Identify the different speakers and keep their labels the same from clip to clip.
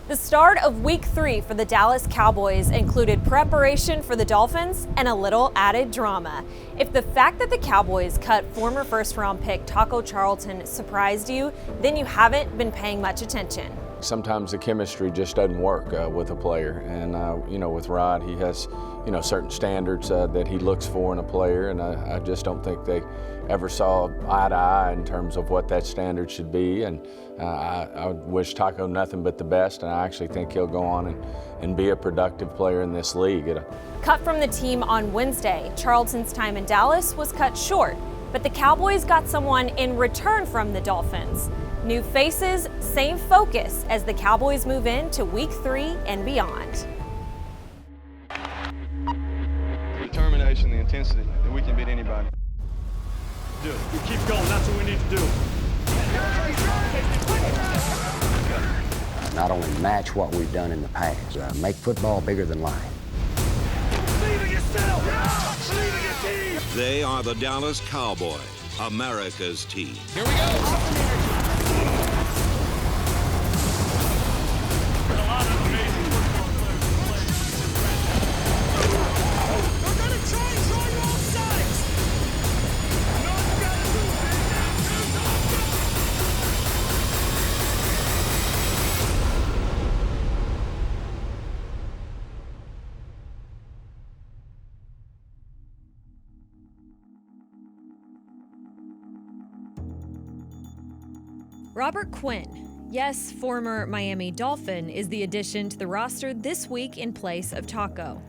Speaker 1: The start of Week 3 for the Dallas Cowboys included preparation for the Dolphins and a little added drama. If the fact that the Cowboys cut former first-round pick Taco Charlton surprised you, then you haven't been paying much attention.
Speaker 2: Sometimes the chemistry just doesn't work with a player, and with Rod, he has certain standards that he looks for in a player, and I just don't think they ever saw eye to eye in terms of what that standard should be. And I wish Taco nothing but the best, and I actually think he'll go on and be a productive player in this league.
Speaker 1: Cut from the team on Wednesday, Charlton's time in Dallas was cut short, but the Cowboys got someone in return from the Dolphins. New faces, same focus as the Cowboys move into Week 3 and beyond.
Speaker 3: The determination, the intensity, that we can beat anybody.
Speaker 4: We keep going, that's what we need to do.
Speaker 5: Not only match what we've done in the past, make football bigger tin life.
Speaker 4: Believe in yourself! Believe in your team!
Speaker 6: They are the Dallas Cowboys, America's team.
Speaker 4: Here we go!
Speaker 1: Robert Quinn, yes, former Miami Dolphin, is the addition to the roster this week in place of Taco.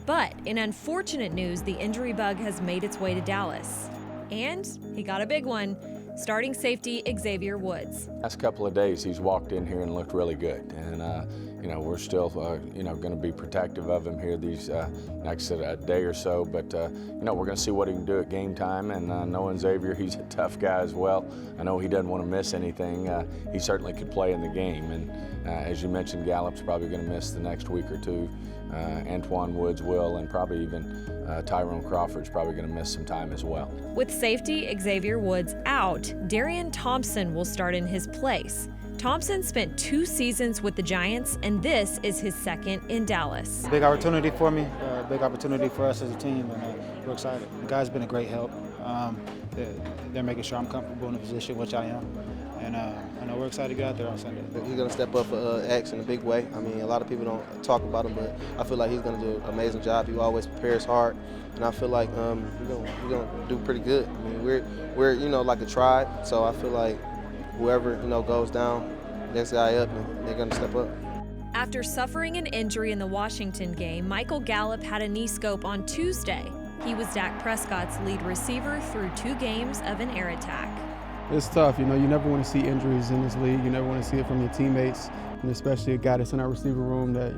Speaker 1: But in unfortunate news, the injury bug has made its way to Dallas. And he got a big one, starting safety Xavier Woods.
Speaker 2: Last couple of days, he's walked in here and looked really good. And, we're still, going to be protective of him here these next a day or so. But, we're going to see what he can do at game time. And knowing Xavier, he's a tough guy as well. I know he doesn't want to miss anything. He certainly could play in the game. And as you mentioned, Gallup's probably going to miss the next week or two. Antoine Woods will, and probably even Tyrone Crawford's probably going to miss some time as well.
Speaker 1: With safety Xavier Woods out, Darian Thompson will start in his place. Thompson spent 2 seasons with the Giants, and this is his second in Dallas.
Speaker 7: Big opportunity for me, big opportunity for us as a team, and we're excited. The guy's been a great help. They're making sure I'm comfortable in the position, which I am. And I know we're excited to get out there on Sunday.
Speaker 8: He's going to step up for X in a big way. I mean, a lot of people don't talk about him, but I feel like he's going to do an amazing job. He always prepares hard, and I feel like we're going to do pretty good. I mean, we're like a tribe, so I feel like whoever goes down, next guy up, and they're going to step up.
Speaker 1: After suffering an injury in the Washington game, Michael Gallup had a knee scope on Tuesday. He was Dak Prescott's lead receiver through 2 games of an air attack.
Speaker 9: It's tough, you never want to see injuries in this league. You never want to see it from your teammates, and especially a guy that's in our receiver room that,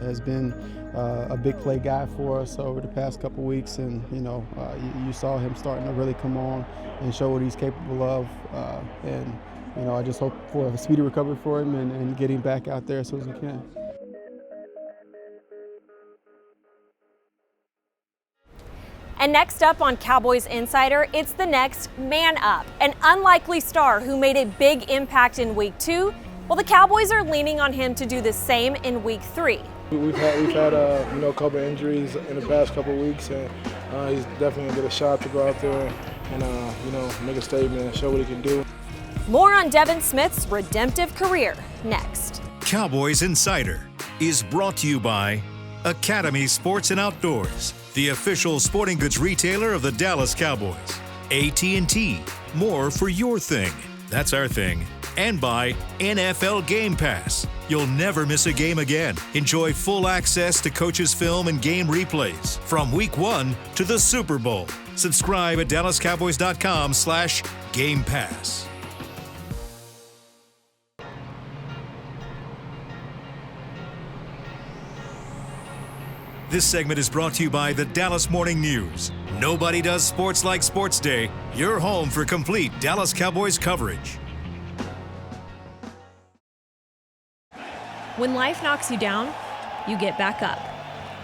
Speaker 9: has been a big play guy for us over the past couple weeks. And, you saw him starting to really come on and show what he's capable of. I just hope for a speedy recovery for him and get him back out there as soon as we can.
Speaker 1: And next up on Cowboys Insider, it's the next man up, an unlikely star who made a big impact in Week 2. Well, the Cowboys are leaning on him to do the same in Week 3.
Speaker 10: We've had a couple of injuries in the past couple of weeks, and he's definitely gonna get a shot to go out there and make a statement and show what he can do.
Speaker 1: More on Devin Smith's redemptive career next.
Speaker 11: Cowboys Insider is brought to you by Academy Sports and Outdoors, the official sporting goods retailer of the Dallas Cowboys. AT&T, more for your thing. That's our thing. And by NFL Game Pass. You'll never miss a game again. Enjoy full access to coaches' film and game replays from Week 1 to the Super Bowl. Subscribe at DallasCowboys.com/Game Pass. This segment is brought to you by the Dallas Morning News. Nobody does sports like Sports Day. Your home for complete Dallas Cowboys coverage.
Speaker 1: When life knocks you down, you get back up.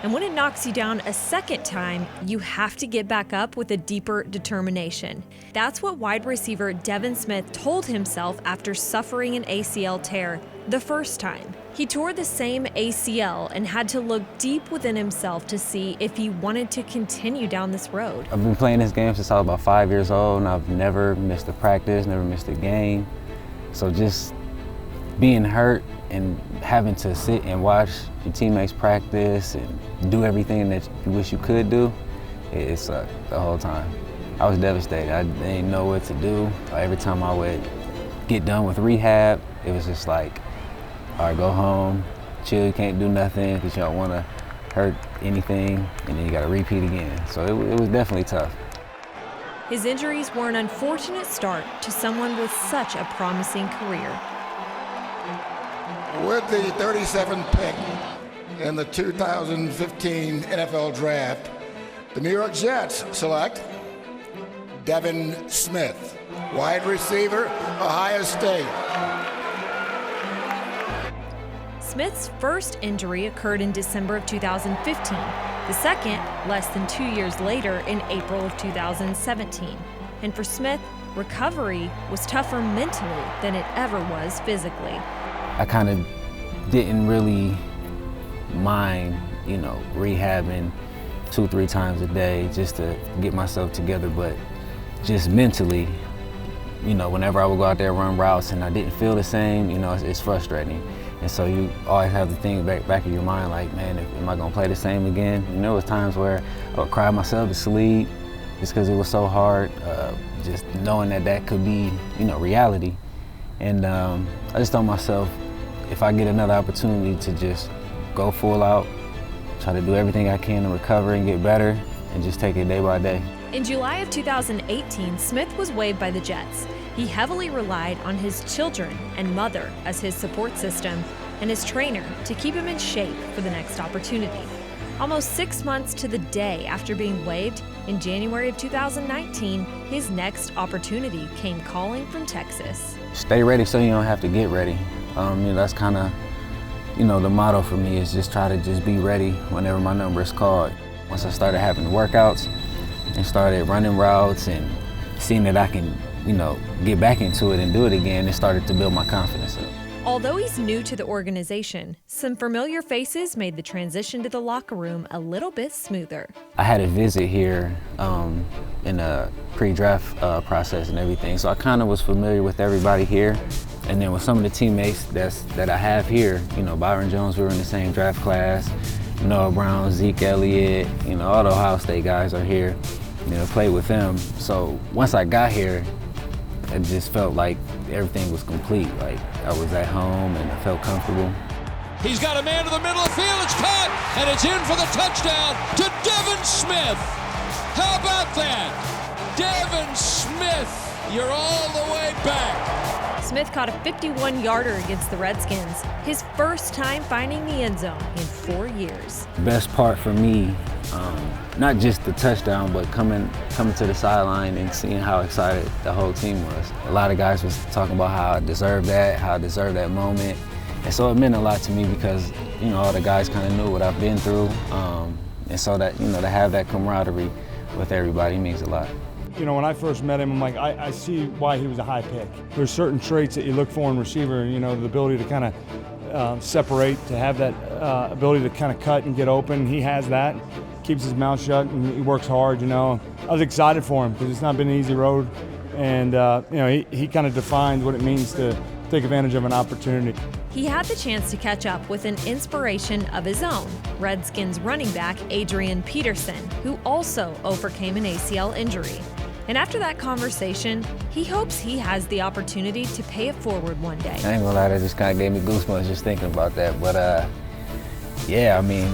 Speaker 1: And when it knocks you down a second time, you have to get back up with a deeper determination. That's what wide receiver Devin Smith told himself after suffering an ACL tear the first time. He tore the same ACL and had to look deep within himself to see if he wanted to continue down this road.
Speaker 12: I've been playing this game since I was about 5 years old, and I've never missed a practice, never missed a game. So just being hurt and having to sit and watch your teammates practice and do everything that you wish you could do, it sucked the whole time. I was devastated. I didn't know what to do. Every time I would get done with rehab, it was just like, all right, go home, chill, you can't do nothing because you don't want to hurt anything, and then you got to repeat again. So it was definitely tough.
Speaker 1: His injuries were an unfortunate start to someone with such a promising career.
Speaker 13: With the 37th pick in the 2015 NFL Draft, the New York Jets select Devin Smith, wide receiver, Ohio State.
Speaker 1: Smith's first injury occurred in December of 2015. The second, less than 2 years later, in April of 2017. And for Smith, recovery was tougher mentally than it ever was physically.
Speaker 12: I kind of didn't really mind, rehabbing 2-3 times a day just to get myself together, but just mentally, whenever I would go out there and run routes and I didn't feel the same, it's frustrating. And so you always have the thing back of your mind, like, man, am I gonna play the same again? There was times where I would cry myself to sleep just because it was so hard, just knowing that could be, reality. And I just told myself, if I get another opportunity to just go full out, try to do everything I can to recover and get better, and just take it day by day.
Speaker 1: In July of 2018, Smith was waived by the Jets. He heavily relied on his children and mother as his support system and his trainer to keep him in shape for the next opportunity. Almost 6 months to the day after being waived, in January of 2019, his next opportunity came calling from Texas.
Speaker 12: Stay ready so you don't have to get ready. That's kind of, the motto for me is just try to just be ready whenever my number is called. Once I started having workouts and started running routes and seeing that I can, get back into it and do it again, it started to build my confidence up.
Speaker 1: Although he's new to the organization, some familiar faces made the transition to the locker room a little bit smoother.
Speaker 12: I had a visit here in a pre-draft process and everything, so I kind of was familiar with everybody here. And then with some of the teammates that I have here, Byron Jones, we were in the same draft class, Noah Brown, Zeke Elliott, all the Ohio State guys are here, played with them. So once I got here, it just felt like everything was complete. Like I was at home and I felt comfortable.
Speaker 14: He's got a man to the middle of the field, it's caught, and it's in for the touchdown to Devin Smith. How about that? Devin Smith, you're all the way back.
Speaker 1: Smith caught a 51-yarder against the Redskins, his first time finding the end zone in 4 years.
Speaker 12: Best part for me, not just the touchdown, but coming to the sideline and seeing how excited the whole team was. A lot of guys was talking about how I deserved that moment. And so it meant a lot to me because, all the guys kind of knew what I've been through. And so that, to have that camaraderie with everybody means a lot.
Speaker 15: When I first met him, I'm like, I see why he was a high pick. There's certain traits that you look for in receiver, the ability to kind of separate, to have that ability to kind of cut and get open. He has that, keeps his mouth shut, and he works hard, I was excited for him because it's not been an easy road. And, he kind of defined what it means to take advantage of an opportunity.
Speaker 1: He had the chance to catch up with an inspiration of his own, Redskins running back Adrian Peterson, who also overcame an ACL injury. And after that conversation, he hopes he has the opportunity to pay it forward one day.
Speaker 12: I ain't gonna lie, that just kind of gave me goosebumps just thinking about that. But yeah, I mean,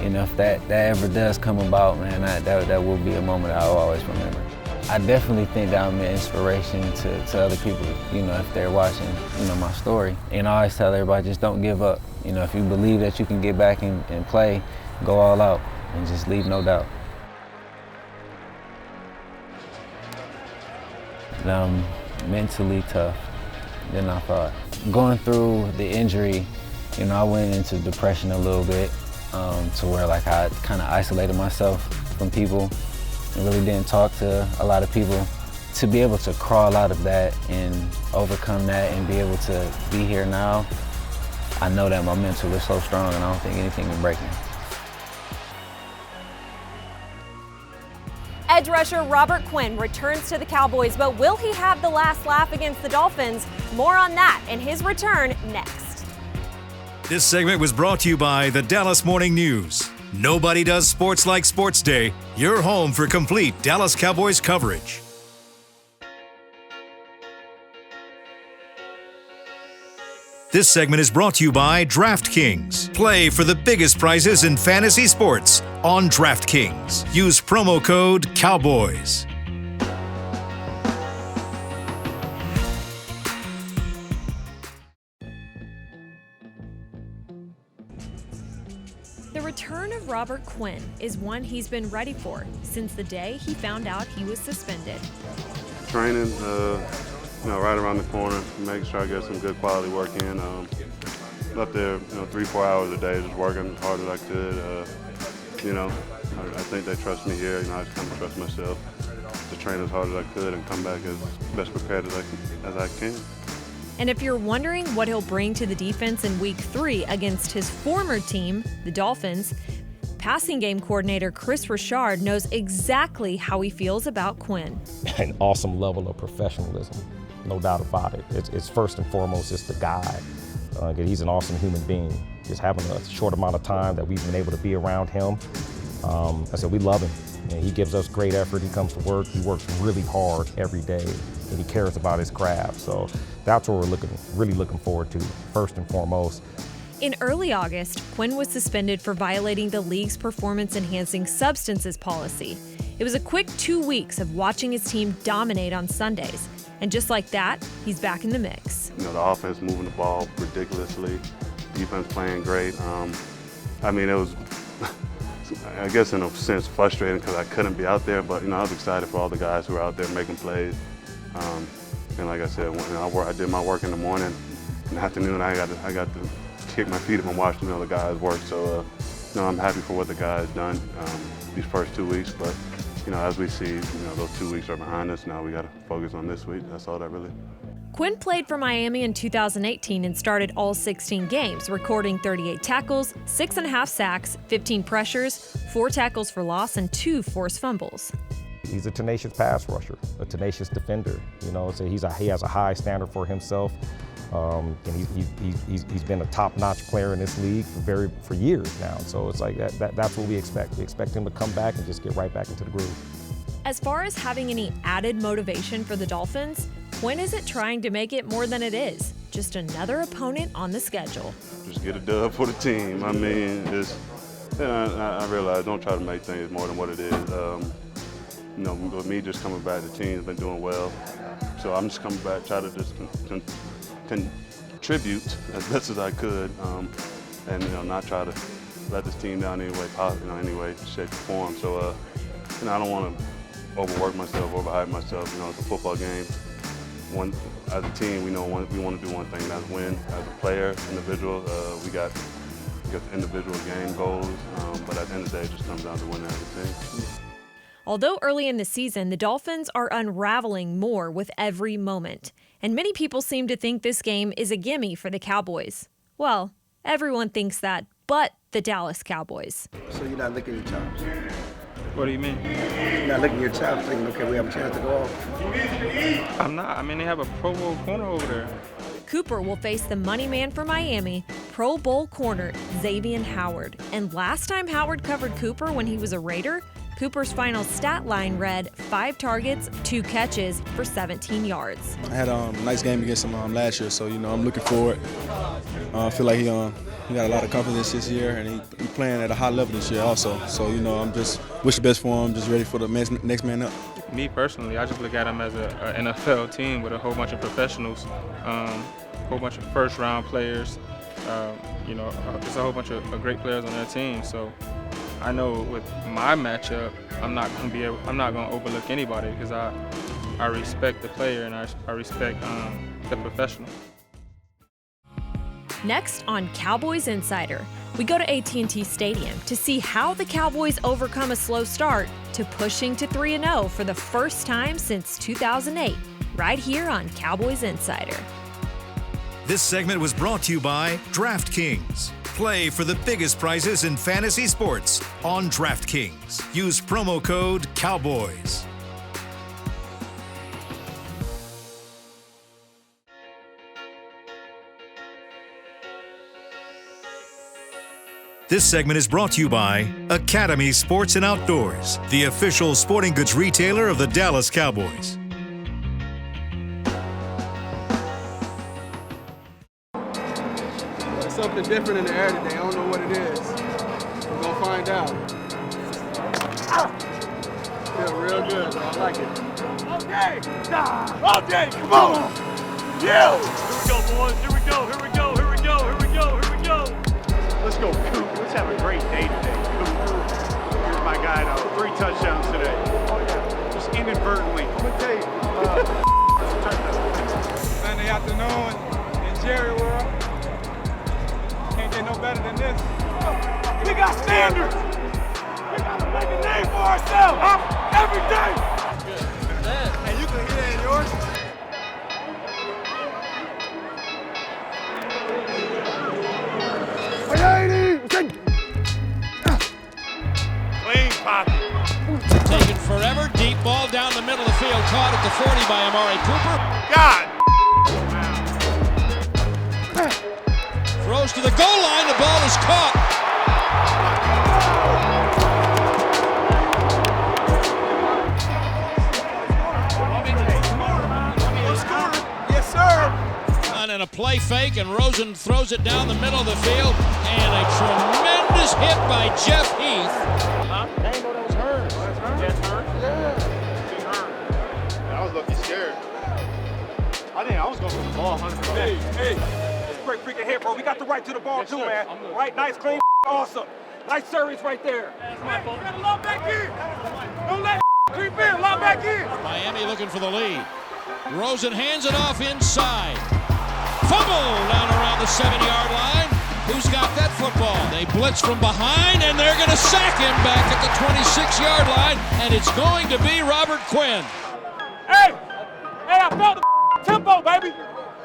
Speaker 12: if that ever does come about, man, that will be a moment I'll always remember. I definitely think that I'm an inspiration to other people, if they're watching, my story. And I always tell everybody, just don't give up. If you believe that you can get back and play, go all out and just leave no doubt. Mentally tough than I thought. Going through the injury, I went into depression a little bit. to where like I kind of isolated myself from people and really didn't talk to a lot of people. To be able to crawl out of that and overcome that and be able to be here now, I know that my mental is so strong and I don't think anything can break me.
Speaker 1: Edge rusher Robert Quinn returns to the Cowboys, but will he have the last laugh against the Dolphins? More on that and his return next.
Speaker 11: This segment was brought to you by the Dallas Morning News. Nobody does sports like Sports Day. Your home for complete Dallas Cowboys coverage. This segment is brought to you by DraftKings. Play for the biggest prizes in fantasy sports on DraftKings. Use promo code COWBOYS.
Speaker 1: The return of Robert Quinn is one he's been ready for since the day he found out he was suspended.
Speaker 3: Training, right around the corner, make sure I get some good quality work in. Up there, 3-4 hours a day, just working as hard as I could. I think they trust me here. I just kind of trust myself to train as hard as I could and come back as best prepared as I can.
Speaker 1: And if you're wondering what he'll bring to the defense in Week 3 against his former team, the Dolphins, passing game coordinator Chris Richard knows exactly how he feels about Quinn.
Speaker 16: An awesome level of professionalism, no doubt about it. It's first and foremost, it's the guy. He's an awesome human being. Just having a short amount of time that we've been able to be around him. I said we love him. And he gives us great effort. He comes to work. He works really hard every day, and he cares about his craft. So that's what we're really looking forward to, first and foremost.
Speaker 1: In early August, Quinn was suspended for violating the league's performance-enhancing substances policy. It was a quick 2 weeks of watching his team dominate on Sundays. And just like that, he's back in the mix.
Speaker 3: The offense moving the ball ridiculously, defense playing great. It was, I guess in a sense, frustrating because I couldn't be out there, but I was excited for all the guys who were out there making plays. And like I said, I did my work in the morning. In the afternoon, I got to kick my feet up and watch the guys work. So I'm happy for what the guys done these first 2 weeks. But as we see, those 2 weeks are behind us. Now we got to focus on this week. That's all that really.
Speaker 1: Quinn played for Miami in 2018 and started all 16 games, recording 38 tackles, 6.5 sacks, 15 pressures, 4 tackles for loss, and 2 forced fumbles.
Speaker 16: He's a tenacious pass rusher, a tenacious defender. So he has a high standard for himself. And he's been a top-notch player in this league for years now. So it's like that's what we expect. We expect him to come back and just get right back into the groove.
Speaker 1: As far as having any added motivation for the Dolphins, Quinn isn't trying to make it more than it is. Just another opponent on the schedule.
Speaker 3: Just get a dub for the team. I realize don't try to make things more than what it is. With me just coming back, the team's been doing well. So I'm just coming back, try to just contribute as best as I could, and not try to let this team down any way, shape, or form. So I don't want to overwork myself, overhype myself. It's a football game. As a team, we want to do one thing, that's win. As a player, individual, we got the individual game goals, but at the end of the day, it just comes down to winning as a team.
Speaker 1: Although early in the season, the Dolphins are unraveling more with every moment. And many people seem to think this game is a gimme for the Cowboys. Well, everyone thinks that, but the Dallas Cowboys.
Speaker 17: So you're not licking your chops?
Speaker 18: What do you mean?
Speaker 17: You're not licking your chops thinking, okay, we have a chance to go off?
Speaker 18: I'm not. They have a Pro Bowl corner over there.
Speaker 1: Cooper will face the money man for Miami, Pro Bowl corner Xavier Howard. And last time Howard covered Cooper when he was a Raider, Cooper's final stat line read 5 targets, 2 catches for 17 yards.
Speaker 19: I had a nice game against him last year, so I'm looking forward. I feel like he got a lot of confidence this year, and he playing at a high level this year also. So I'm just wish the best for him, just ready for the next man up.
Speaker 18: Me personally, I just look at him as an NFL team with a whole bunch of professionals, a whole bunch of first-round players. There's a whole bunch of great players on their team. So I know with my matchup, I'm not going to overlook anybody because I respect the player and I respect the professional.
Speaker 1: Next on Cowboys Insider, We go to AT&T Stadium to see how the Cowboys overcome a slow start to pushing to 3-0 for the first time since 2008, right here on Cowboys Insider.
Speaker 11: This segment was brought to you by DraftKings. Play for the biggest prizes in fantasy sports on DraftKings. Use promo code COWBOYS. This segment is brought to you by Academy Sports and Outdoors, the official sporting goods retailer of the Dallas Cowboys.
Speaker 20: There's something different in the air today. I don't know what it is. We're going to find out. Feel real good, bro. I like it.
Speaker 4: Okay! Okay, come on! Yeah! Here we go, boys. Here we go. Here we go. Here we go. Here we go. Here we go.
Speaker 21: Let's go, Coop. Let's have a great day today. Here's my guy, though. 3 touchdowns today. Just inadvertently. I'm going to tell you.
Speaker 10: Sunday afternoon in Jerry World. Can't get no better than this.
Speaker 4: We got standards. We got to make a name for ourselves every day.
Speaker 20: And you can hear that in yours.
Speaker 21: Clean pocket.
Speaker 14: Taken forever. Deep ball down the middle of the field. Caught at the 40 by Amari Cooper.
Speaker 21: God!
Speaker 14: Throws to the goal line. The ball is caught.
Speaker 20: Yes, sir.
Speaker 14: And a play fake, and Rosen throws it down the middle of the field, and a tremendous hit by Jeff Heath.
Speaker 21: I didn't know that was Hearns. That's Hearns? Yeah. I was looking scared. I was going for the ball 100%.
Speaker 4: Hey, it's a great freaking hit, bro. We got the right to the ball, too, man. Right, nice, clean, awesome. Nice service right there. That's my fault. Lob back in. Don't let creep in. Lob back in.
Speaker 14: Miami looking for the lead. Rosen hands it off inside. Fumble down around the 7-yard line. Who's got that football? They blitz from behind, and they're going to sack him back at the 26-yard line, and it's going to be Robert Quinn.
Speaker 4: Hey, I felt the tempo, baby.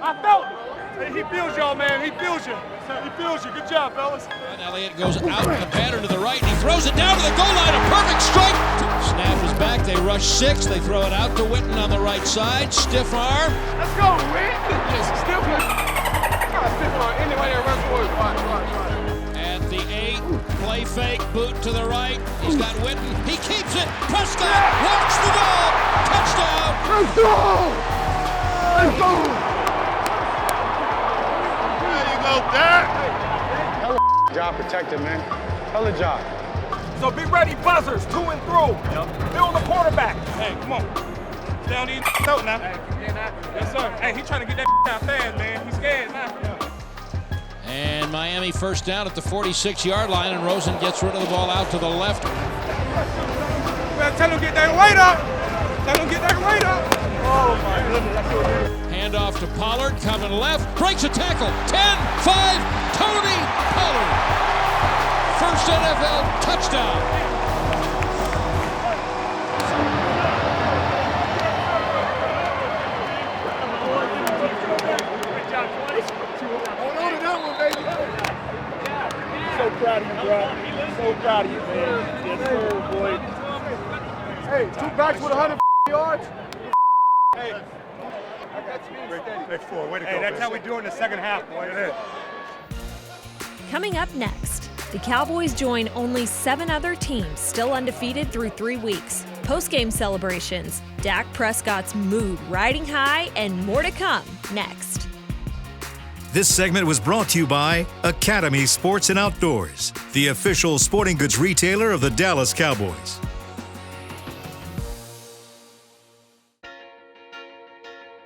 Speaker 4: I felt it. Hey, he feels y'all, man. He feels you. He feels you. Good job, fellas.
Speaker 14: And Elliott goes out in the pattern to the right, and he throws it down to the goal line. A perfect strike. Snap is back. They rush 6. They throw it out to Witten on the right side. Stiff arm.
Speaker 4: Let's go, Rick. Stiff arm. Stiff arm. Anyway, run for it. Watch.
Speaker 14: At the 8, play fake, boot to the right. He's got Witten. He keeps it. Prescott walks the dog. Touchdown.
Speaker 4: Let's go. Let's go.
Speaker 21: There you go, Derek.
Speaker 20: Hella job protecting, man. Hella job.
Speaker 4: So be ready, buzzers, to and through. Yep. They're on the quarterback. Hey, come on. Stay on these out now. Yes, sir. Hey, he's trying to get that out fast, man. He's scared now.
Speaker 14: And Miami first down at the 46-yard line, and Rosen gets rid of the ball out to the left.
Speaker 4: Well, tell him to get that weight up. Tell him to get that weight up. Oh, my goodness.
Speaker 14: Handoff to Pollard, coming left, breaks a tackle. 10-5, Tony Pollard. First NFL touchdown.
Speaker 4: Hold on to that one, baby. So proud of you, bro. So proud of you, man. Yes, sir, boy. Hey, 2 backs with 100 yards. Hey.
Speaker 21: Next 4, way to go.
Speaker 4: Hey, that's how we do it in the second half, boy.
Speaker 1: Coming up next, the Cowboys join only 7 other teams still undefeated through 3 weeks. Post-game celebrations, Dak Prescott's mood riding high, and more to come next.
Speaker 11: This segment was brought to you by Academy Sports and Outdoors, the official sporting goods retailer of the Dallas Cowboys.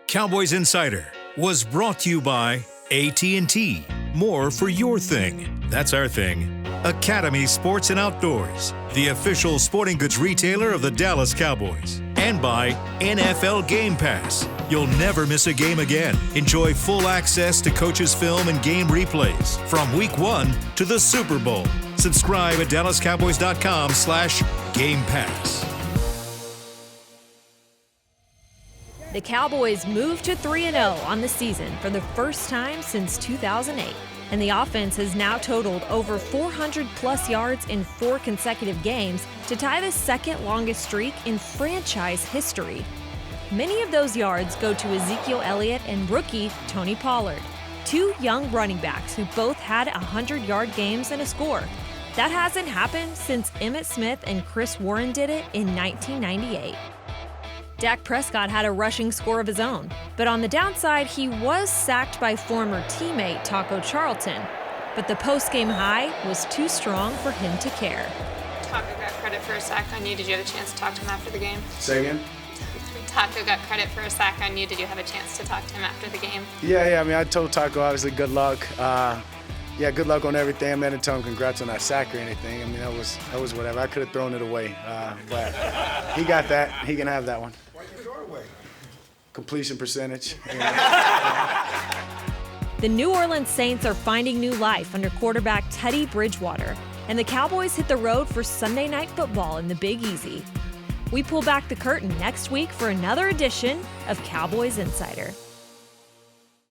Speaker 11: Cowboys Insider was brought to you by AT&T. More for your thing. That's our thing. Academy Sports and Outdoors, the official sporting goods retailer of the Dallas Cowboys. And by NFL Game Pass, You'll never miss a game again. Enjoy full access to coaches' film and game replays from Week 1 to the Super Bowl. Subscribe at DallasCowboys.com/Game Pass.
Speaker 1: The Cowboys moved to 3-0 on the season for the first time since 2008, and the offense has now totaled over 400-plus yards in 4 consecutive games to tie the second longest streak in franchise history. Many of those yards go to Ezekiel Elliott and rookie Tony Pollard, 2 young running backs who both had 100-yard games and a score. That hasn't happened since Emmitt Smith and Chris Warren did it in 1998. Dak Prescott had a rushing score of his own, but on the downside, he was sacked by former teammate Taco Charlton. But the post-game high was too strong for him to care.
Speaker 5: Taco got credit for a sack on you. Did you have a chance to talk to him after the game?
Speaker 21: Say again?
Speaker 5: Taco got credit for a sack on you. Did you have a chance to talk to him after the game?
Speaker 21: Yeah. I mean, I told Taco, obviously, good luck. Good luck on everything. I didn't tell him congrats on that sack or anything. I mean, that was whatever. I could have thrown it away, but he got that. He can have that one.
Speaker 13: Why'd you throw it away?
Speaker 21: Completion percentage.
Speaker 1: The New Orleans Saints are finding new life under quarterback Teddy Bridgewater, and the Cowboys hit the road for Sunday Night Football in the Big Easy. We pull back the curtain next week for another edition of Cowboys Insider.